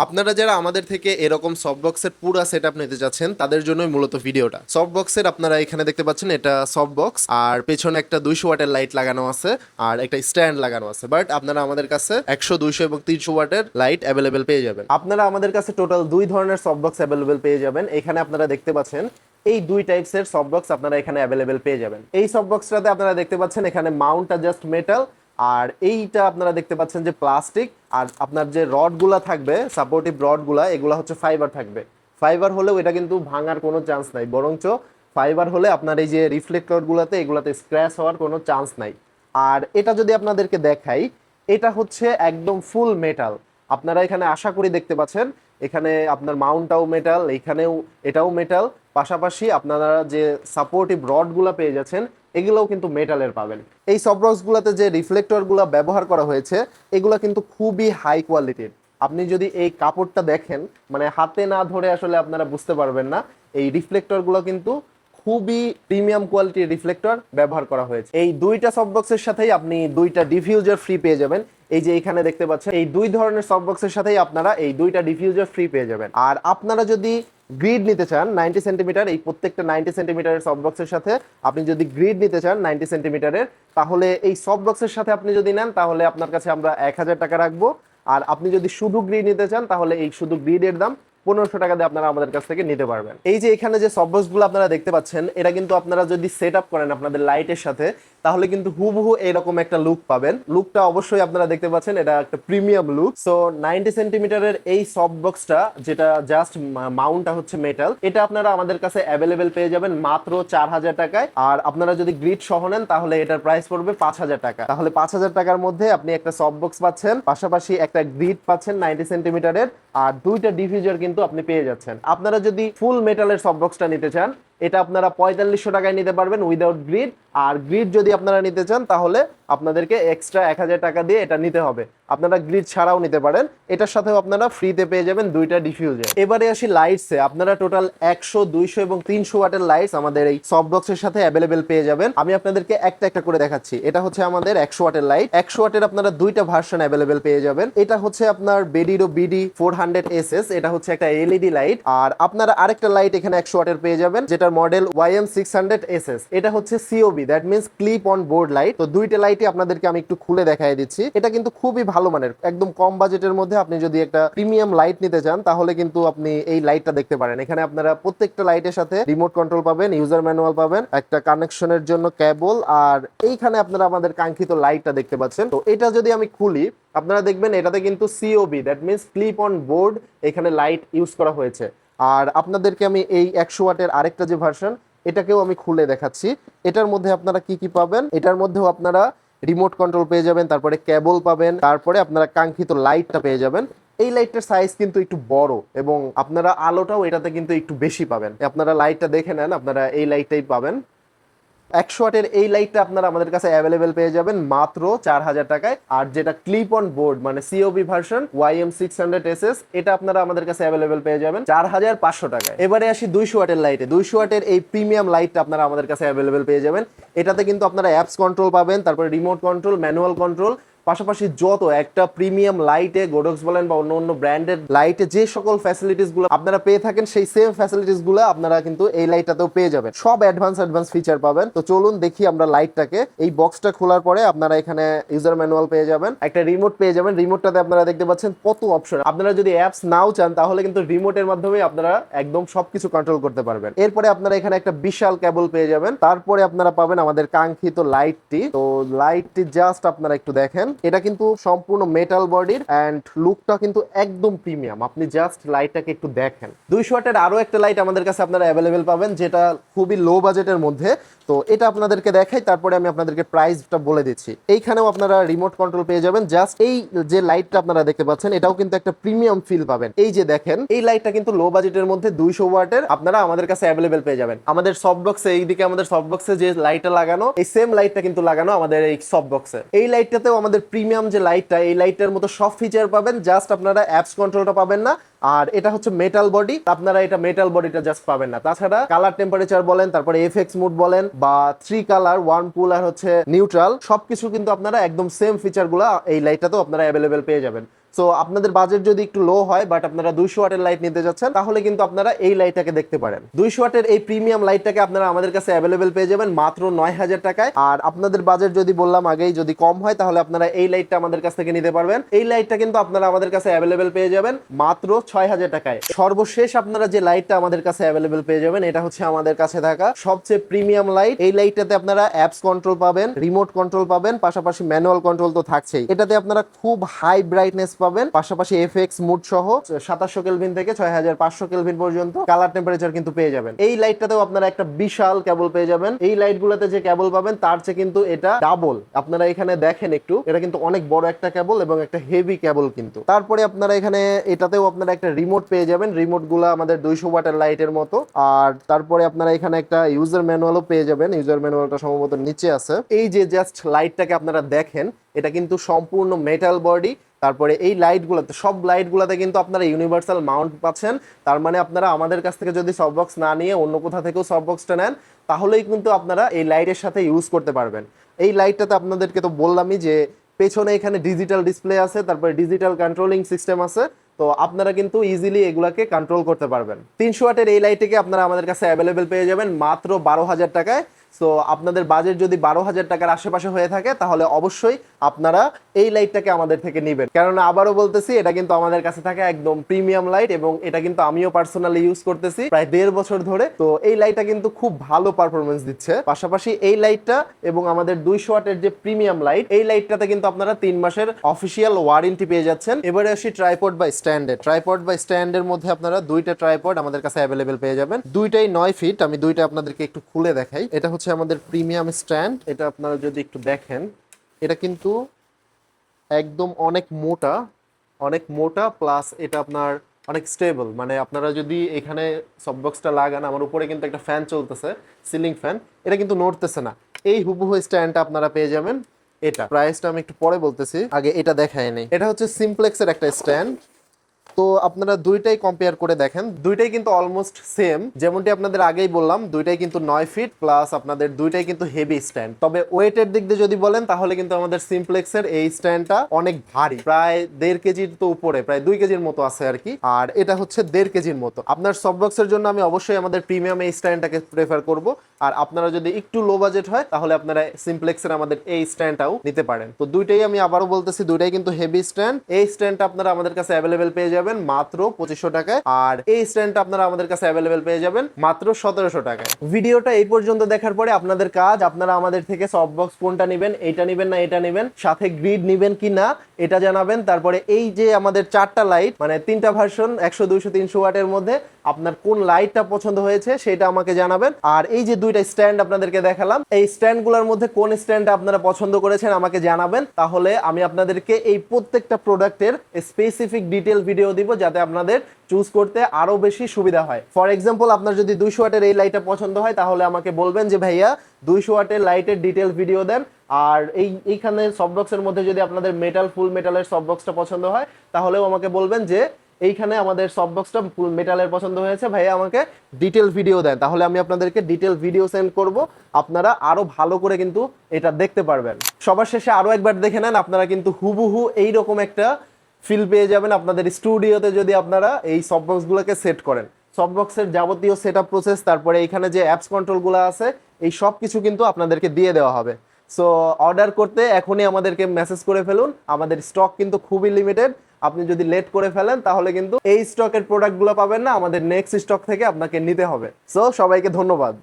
আপনারা যারা আমাদের থেকে এরকম সফট বক্সের পুরো সেটআপ নিতে যাচ্ছেন তাদের জন্যই মূলত ভিডিওটা। সফট বক্সের আপনারা এখানে দেখতে পাচ্ছেন এটা সফট বক্স, আর পেছনে একটা 200 ওয়াটের লাইট লাগানো আছে আর একটা স্ট্যান্ড লাগানো আছে। বাট আপনারা আমাদের কাছে 100, 200 এবং 300 ওয়াটের লাইট অ্যাভেলেবেল পেয়ে যাবেন। আপনারা আমাদের কাছে টোটাল দুই ধরনের সফট বক্স অ্যাভেলেবেল পেয়ে যাবেন। এখানে আপনারা দেখতে পাচ্ছেন এই দুই টাইপসের সফট বক্স আপনারা এখানে অ্যাভেলেবেল পেয়ে যাবেন। এই সফট বক্সটাতে আপনারা দেখতে পাচ্ছেন এখানে মাউন্টটা জাস্ট মেটাল, আর এইটা আপনারা দেখতে পাচ্ছেন যে প্লাস্টিক, আর আপনার যে রডগুলা থাকবে সাপোর্টিভ রডগুলা এগুলা হচ্ছে ফাইবার থাকবে। ফাইবার হলেও এটা কিন্তু ভাঙার কোনো চান্স নাই, বরঞ্চ ফাইবার হলে আপনার এই যে রিফ্লেক্টরগুলোতে এগুলাতে স্ক্র্যাচ হওয়ার কোনো চান্স নাই। আর এটা যদি আপনাদেরকে দেখাই, এটা হচ্ছে একদম ফুল মেটাল। আপনারা এখানে আশা করি দেখতে পাচ্ছেন এখানে আপনার মাউন্টটাও মেটাল, এখানেও এটাও মেটাল, পাশাপাশি আপনারা যে সাপোর্টিভ রডগুলো পেয়ে যাচ্ছেন এগুলোও কিন্তু মেটালের পাবেন। এই সফটবক্সগুলোতে যে রিফ্লেক্টরগুলো ব্যবহার করা হয়েছে এগুলো কিন্তু খুবই হাই কোয়ালিটির। আপনি যদি এই কাপড়টা দেখেন, মানে হাতে না ধরে আসলে আপনারা বুঝতে পারবেন না, এই রিফ্লেক্টরগুলো কিন্তু খুবই প্রিমিয়াম কোয়ালিটির রিফ্লেক্টর ব্যবহার করা হয়েছে। এই দুইটা সফটবক্সের সাথেই আপনি দুইটা ডিফিউজার ফ্রি পেয়ে যাবেন। এই যে এখানে দেখতে পাচ্ছেন এই দুই ধরনের সফটবক্সের সাথেই আপনারা এই দুইটা ডিফিউজার ফ্রি পেয়ে যাবেন। আর আপনারা যদি গ্রিড নিতে চান 90 সেন্টিমিটার, এই প্রত্যেকটা 90 সেন্টিমিটারের সফটবক্সের সাথে আপনি যদি গ্রিড নিতে চান 90 সেন্টিমিটারের, তাহলে এই সফটবক্সের সাথে আপনি যদি নেন তাহলে আপনার কাছে আমরা 1000 টাকা রাখবো। আর আপনি যদি শুধু গ্রিড নিতে চান তাহলে এই শুধু গ্রিডের দাম 1500 টাকা দিয়ে আপনারা আমাদের কাছ থেকে নিতে পারবেন। এই যে এখানে যে সফটবক্সগুলো আপনারা দেখতে পাচ্ছেন এটা কিন্তু আপনারা যদি সেট আপ করেন আপনাদের লাইটের সাথে তাহলে কিন্তু হুবহু এরকম একটা লুক পাবেন। লুকটা অবশ্যই আপনারা দেখতে পাচ্ছেন, এটা একটা প্রিমিয়াম লুক। সো 90 সেন্টিমিটারের এই সফটবক্সটা যেটা জাস্ট মাউন্টটা হচ্ছে মেটাল, এটা আপনারা আমাদের কাছে অ্যাভেলেবেল পেয়ে যাবেন মাত্র 4000 টাকায়। আর আপনারা যদি গ্রিড সহ নেন তাহলে এটার প্রাইস পড়বে 5000 টাকা। তাহলে 5000 টাকার মধ্যে আপনি একটা সফটবক্স পাচ্ছেন, পাশাপাশি একটা গ্রিড পাচ্ছেন 90 সেন্টিমিটারের, আর দুইটা ডিফিউজার কিন্তু আপনি পেয়ে যাচ্ছেন। আপনারা যদি ফুল মেটালের সফটবক্সটা নিতে চান এটা আপনারা 4500 টাকায় নিতে পারবেন উইদাউট গ্রিড। আর গ্রিড যদি আপনারা নিতে চান তাহলে আপনাদেরকে এক্সট্রা 1000 টাকা দিয়ে এটা নিতে হবে। আপনারা গ্রিড ছাড়াও নিতে পারেন, এটার সাথেও আপনারা ফ্রিতে পেয়ে যাবেন দুইটা ডিফিউজার। এবারে আসি লাইটসে, আপনারা টোটাল 100, 200 এবং 300 ওয়াটের লাইটস আমাদের এই সফটবক্সের সাথে অ্যাভেলেবেল পেয়ে যাবেন। আমি আপনাদেরকে একটা একটা করে দেখাচ্ছি। এটা হচ্ছে আমাদের 100 ওয়াটের লাইট। 100 ওয়াটের আপনারা দুইটা ভার্সন অ্যাভেলেবেল পেয়ে যাবেন। এটা হচ্ছে আপনার বেডিরো বিডি 400 SS, এটা হচ্ছে একটা এলইডি লাইট। আর আপনারা আরেকটা লাইট এখানে 100 ওয়াটের পেয়ে যাবেন যেটার মডেল YM600 SS, এটা হচ্ছে COB, that means clip on board light. তো দুইটা লাইটই আপনাদেরকে আমি একটু খুলে দেখাই দিচ্ছি। এটা কিন্তু খুবই ভালো মানের, একদম কম বাজেটের মধ্যে আপনি যদি একটা প্রিমিয়াম লাইট নিতে চান তাহলে কিন্তু আপনি এই লাইটটা দেখতে পারেন। এখানে আপনারা প্রত্যেকটা লাইটের সাথে রিমোট কন্ট্রোল পাবেন, ইউজার ম্যানুয়াল পাবেন, একটা কানেকশনের জন্য কেবল, আর এইখানে আপনারা আমাদের কাঙ্ক্ষিত লাইটটা দেখতে পাচ্ছেন। তো এটা যদি আমি খুলি আপনারা দেখবেন এটাতে কিন্তু COB, that means clip on board, এখানে লাইট ইউজ করা হয়েছে। আর আপনাদেরকে আমি এই 100 ওয়াটের আরেকটা যে ভার্সন এটাকেও আমি খুলে দেখাচ্ছি। এটার মধ্যে আপনারা কি কি পাবেন, এটার মধ্যেও আপনারা রিমোট কন্ট্রোল পেয়ে যাবেন, তারপরে কেবল পাবেন, তারপরে আপনারা কাঙ্ক্ষিত লাইটটা পেয়ে যাবেন। এই লাইটটার সাইজ কিন্তু একটু বড় এবং আপনারা আলোটাও এটাতে কিন্তু একটু বেশি পাবেন। আপনারা লাইটটা দেখে নেন, আপনারা এই লাইটটাই পাবেন। 100 ওয়াটের এই লাইটটা আপনারা আমাদের কাছে অ্যাভেলেবেল পেয়ে যাবেন মাত্র 4000 টাকায়। আর যেটা ক্লিপ অন বোর্ড মানে সিওবি ভার্সন YM600 SS, এটা আপনারা আমাদের কাছে অ্যাভেলেবেল পেয়ে যাবেন 4500 টাকায়। এবারে আসি 200 ওয়াটের লাইটে। 200 ওয়াটের এই প্রিমিয়াম লাইটটা আপনারা আমাদের কাছে অ্যাভেলেবেল পেয়ে যাবেন। এটাতে কিন্তু আপনারা অ্যাপস কন্ট্রোল পাবেন, তারপরে রিমোট কন্ট্রোল, ম্যানুয়াল কন্ট্রোল, পাশাপাশি যত একটা প্রিমিয়াম লাইটে গোডক্স বলেন বা অন্য অন্য ব্র্যান্ডের লাইটে যে সকল ফ্যাসিলিটিস গুলো আপনারা পেয়ে থাকেন সেই সেম ফ্যাসিলিটিস গুলো আপনারা কিন্তু এই লাইটটাতেও পেয়ে যাবেন। সব অ্যাডভান্স ফিচার পাবেন। তো চলুন দেখি আমরা লাইটটাকে। এই বক্সটা খোলার পরে আপনারা এখানে ইউজার ম্যানুয়াল পেয়ে যাবেন, একটা রিমোট পেয়ে যাবেন। রিমোটটাতে আপনারা দেখতে পাচ্ছেন কত অপশন। আপনারা যদি অ্যাপস নাও চান তাহলে কিন্তু রিমোটের মাধ্যমে আপনারা একদম সবকিছু কন্ট্রোল করতে পারবেন। এরপরে আপনারা এখানে একটা বিশাল কেবল পেয়ে যাবেন। তারপরে আপনারা পাবেন আমাদের কাঙ্ক্ষিত লাইটটি। তো লাইটটি জাস্ট আপনারা একটু দেখেন, এটা কিন্তু সম্পূর্ণ মেটাল বডির এন্ড লুকটা কিন্তু একদম প্রিমিয়াম। আপনি জাস্ট লাইটটাকে একটু দেখেন। 200 ওয়াটের আরো একটা লাইট আমাদের কাছে আপনারা অ্যাভেলেবেল পাবেন যেটা খুবই লো বাজেটের মধ্যে। তো এটা আপনাদেরকে দেখাই, তারপরে আমি আপনাদেরকে প্রাইসটা বলে দিচ্ছি। এইখানেও আপনারা রিমোট কন্ট্রোল পেয়ে যাবেন। জাস্ট এই যে লাইটটা আপনারা দেখতে পাচ্ছেন এটাও কিন্তু একটা প্রিমিয়াম ফিল পাবেন। এই যে দেখেন এই লাইটটা কিন্তু লো বাজেটের মধ্যে 200 ওয়াটের আপনারা আমাদের কাছে অ্যাভেলেবেল পেয়ে যাবেন। আমাদের সফট বক্সে এইদিকে আমাদের সফট বক্সে যে লাইটটা লাগানো এই সেম লাইটটা কিন্তু লাগানো আমাদের এই সফট বক্সে। এই লাইটটাতেও আমাদের প্রিমিয়াম যে লাইটটা, এই লাইটের মতো সব ফিচার পাবেন, জাস্ট আপনারা অ্যাপস কন্ট্রোলটা পাবেন না। আর এটা হচ্ছে মেটাল বডি, আপনারা এটা মেটাল বডিটা জাস্ট পাবেন না। তাছাড়া কালার টেম্পারেচার বলেন, তারপরে এফএক্স মোড বলেন, বা 3 কালার, 1 পুল আর হচ্ছে নিউট্রাল, সবকিছু কিন্তু আপনারা একদম সেম ফিচারগুলো এই লাইটটাতেও আপনারা অ্যাভেলেবেল পেয়ে যাবেন। সো আপনাদের বাজেট যদি একটু লো হয় বাট আপনারা 200 ওয়াটের লাইট নিতে যাচ্ছেন, তাহলে কিন্তু আপনারা এই লাইটটাকে দেখতে পারেন। 200 ওয়াটের এই প্রিমিয়াম লাইটটাকে আপনারা আমাদের কাছে অ্যাভেলেবেল পেয়ে যাবেন মাত্র 9000 টাকায়। আর আপনাদের বাজেট যদি বললাম আগেই যদি কম হয়, তাহলে আপনারা এই লাইটটা আমাদের কাছ থেকে নিতে পারবেন। এই লাইটটা কিন্তু আপনারা আমাদের কাছে অ্যাভেলেবেল পেয়ে যাবেন মাত্র 6000 টাকায়। সর্বশেষ আপনারা যে লাইটটা আমাদের কাছে অ্যাভেলেবেল পেয়ে যাবেন, এটা হচ্ছে আমাদের কাছে থাকা সবচেয়ে প্রিমিয়াম লাইট। এই লাইটটাতে আপনারা অ্যাপস কন্ট্রোল পাবেন, রিমোট কন্ট্রোল পাবেন, পাশাপাশি ম্যানুয়াল কন্ট্রোল তো থাকছেই। এটাতে আপনারা খুব হাই ব্রাইটনেস পাবেন, পাশাপাশি এফএক্স মুড সহ 2700 কেলভিন থেকে 6500 কেলভিন পর্যন্ত কালার টেম্পারেচার কিন্তু পেয়ে যাবেন। এই লাইটটাতেও আপনারা একটা বিশাল কেবল পেয়ে যাবেন। এই লাইটগুলোতে যে কেবল পাবেন তার চেয়ে কিন্তু এটা ডাবল। আপনারা এখানে দেখেন একটু, এটা কিন্তু অনেক বড় একটা কেবল এবং একটা হেভি কেবল কিন্তু। তারপরে আপনারা এখানে এটাতেও আপনারা একটা রিমোট পেয়ে যাবেন। রিমোট গুলা আমাদের 200 ওয়াটের লাইটের মতো। আর তারপরে আপনারা এখানে একটা ইউজার ম্যানুয়ালও পেয়ে যাবেন। ইউজার ম্যানুয়ালটা সম্ভবত নিচে আছে। এই যে জাস্ট লাইটটাকে আপনারা দেখেন, এটা কিন্তু সম্পূর্ণ মেটাল বডি। তারপরে এই লাইটগুলোতে, সব লাইটগুলোতে কিন্তু আপনারা ইউনিভার্সাল মাউন্ট পাচ্ছেন। তার মানে আপনারা আমাদের কাছ থেকে যদি সফট বক্স না নিয়ে অন্য কোথা থেকেও সফট বক্সটা নেন, তাহলেই কিন্তু আপনারা এই লাইটের সাথে ইউজ করতে পারবেন। এই লাইটটাতে আপনাদেরকে তো বললামই যে পেছনে এখানে ডিজিটাল ডিসপ্লে আছে, তারপরে ডিজিটাল কন্ট্রোলিং সিস্টেম আছে। তো আপনারা কিন্তু ইজিলি এগুলাকে কন্ট্রোল করতে পারবেন। 300 ওয়াটের এই লাইটটিকে আপনারা আমাদের কাছে অ্যাভেলেবেল পেয়ে যাবেন মাত্র 12000 টাকায়। সো আপনাদের বাজেট যদি 12000 টাকার আশেপাশে হয়ে থাকে, তাহলে অবশ্যই আপনারা এই লাইটটাকে আমাদের থেকে নেবেন। কেননা আবারও বলতেছি, এটা কিন্তু আমাদের কাছে থাকে একদম প্রিমিয়াম লাইট এবং এটা কিন্তু আমিও পার্সোনালি ইউজ করতেছি প্রায় 1.5 বছর ধরে। তো এই লাইটটা কিন্তু খুব ভালো পারফরমেন্স দিচ্ছে। পাশাপাশি এই লাইটটা এবং আমাদের 200 ওয়াটের যে প্রিমিয়াম লাইট, এই লাইটটাতে কিন্তু আপনারা 3 মাসের অফিসিয়াল ওয়ারেন্টি পেয়ে যাচ্ছেন। এবারে আসি ট্রাইপড বাই স্ট্যান্ডে। ট্রাইপড বাই স্ট্যান্ডের মধ্যে আপনারা দুইটা ট্রাইপড আমাদের কাছে অ্যাভেলেবেল পেয়ে যাবেন। দুইটাই 9 ফিট। আমি দুইটা আপনাদেরকে একটু খুলে দেখাই। এটা হচ্ছে আমাদের প্রিমিয়াম স্ট্যান্ড। এটা আপনারা যদি একটু দেখেন, এটা কিন্তু একদম অনেক মোটা প্লাস এটা আপনার অনেক স্টেবল। মানে আপনারা যদি এখানে সফটবক্সটা লাগান, আমার উপরে কিন্তু একটা ফ্যান চলতেছে, সিলিং ফ্যান, এটা কিন্তু নড়তেছে না। এই হুবহু স্ট্যান্ডটা আপনারা পেয়ে যাবেন। এটা প্রাইসটা আমি একটু পরে বলতেছি, আগে এটা দেখায় নেই। এটা হচ্ছে সিমপ্লেক্সের একটা স্ট্যান্ড। তো আপনারা দুইটাই কম্পেয়ার করে দেখেন, দুইটাই কিন্তু অলমোস্ট সেম। যেমনটি আপনাদের আগেই বললাম, দুইটাই কিন্তু 9 ফিট প্লাস আপনাদের দুইটাই কিন্তু হেভি স্ট্যান্ড। তবে ওয়েটের দিক দিয়ে যদি বলেন, তাহলে কিন্তু আমাদের সিমপ্লেক্সের এই স্ট্যান্ডটা অনেক ভারী, প্রায় 1.5 কেজির তো উপরে, প্রায় 2 কেজির মতো আছে আর কি। আর এটা হচ্ছে 1.5 কেজির মতো। আপনার সফটবক্সের জন্য আমি অবশ্যই আমাদের প্রিমিয়াম এই স্ট্যান্ডটাকে প্রেফার করব। আর আপনারা যদি একটু লো বাজেট হয়, তাহলে আপনারা সিমপ্লেক্সের আমাদের এই স্ট্যান্ডটাও নিতে পারেন। তো দুইটাই আমি আবারও বলতেছি, দুইটাই কিন্তু হেভি স্ট্যান্ড। এই স্ট্যান্ডটা আপনারা আমাদের কাছে অ্যাভেলেবেল পেয়ে যাবেন মাত্র 2500 টাকায়। আর এই স্ট্যান্ডটা আপনারা আমাদের কাছে অ্যাভেলেবেল পেয়ে যাবেন মাত্র 1700 টাকায়। ভিডিওটা এই পর্যন্ত দেখার পরে আপনাদের কাজ, আপনারা আমাদের থেকে সফট বক্স কোনটা নেবেন, এইটা নেবেন না এটা নেবেন, সাথে গ্রিড নেবেন কি না এটা জানাবেন। তারপরে এই যে আমাদের 4টা লাইট, মানে 3টা ভার্সন 100, 200, 300 ওয়াটের মধ্যে আপনার কোন লাইটটা পছন্দ হয়েছে সেটা আমাকে জানাবেন। আর এই যে দুইটা স্ট্যান্ড আপনাদেরকে দেখালাম, এই স্ট্যান্ডগুলোর মধ্যে কোন স্ট্যান্ডটা আপনারা পছন্দ করেছেন আমাকে জানাবেন। তাহলে আমি আপনাদেরকে এই প্রত্যেকটা প্রোডাক্টের স্পেসিফিক ডিটেল ভিডিও দিব, যাতে আপনাদের চুজ করতে আরো বেশি সুবিধা হয়। ফর এক্সাম্পল, আপনার যদি 200 ওয়াটের এই লাইটটা পছন্দ হয়, তাহলে আমাকে বলবেন যে ভাইয়া 200 ওয়াটের লাইটের ডিটেল ভিডিও দেন। আর এইখানে সফটবক্সের মধ্যে যদি আপনাদের মেটাল, ফুল মেটালের সফটবক্সটা পছন্দ হয়, তাহলেও আমাকে বলবেন যে এইখানে আমাদের সফটবক্সটা ফুল মেটালের পছন্দ হয়েছে, ভাইয়া আমাকে ডিটেল ভিডিও দেন। তাহলে আমি আপনাদেরকে ডিটেল ভিডিও সেন্ড করব, আপনারা আরো ভালো করে কিন্তু এটা দেখতে পারবেন। সবার শেষে আরো একবার দেখে নেন, আপনারা কিন্তু হুবহু এইরকম একটা ফিল পেয়ে যাবেন আপনাদের স্টুডিওতে যদি আপনারা এই সফটবক্সগুলোকে সেট করেন। সফটবক্সের যাবতীয় সেটআপ প্রসেস, তারপরে এখানে যে অ্যাপস কন্ট্রোলগুলো আছে, এই সব কিছু কিন্তু আপনাদেরকে দিয়ে দেওয়া হবে। সো অর্ডার করতে এখনই আমাদেরকে মেসেজ করে ফেলুন। আমাদের স্টক কিন্তু খুবই লিমিটেড। আপনি যদি লেট করে ফেলেন, তাহলে কিন্তু এই স্টকের প্রোডাক্টগুলো পাবেন না, আমাদের নেক্সট স্টক থেকে আপনাকে নিতে হবে। সো সবাইকে ধন্যবাদ।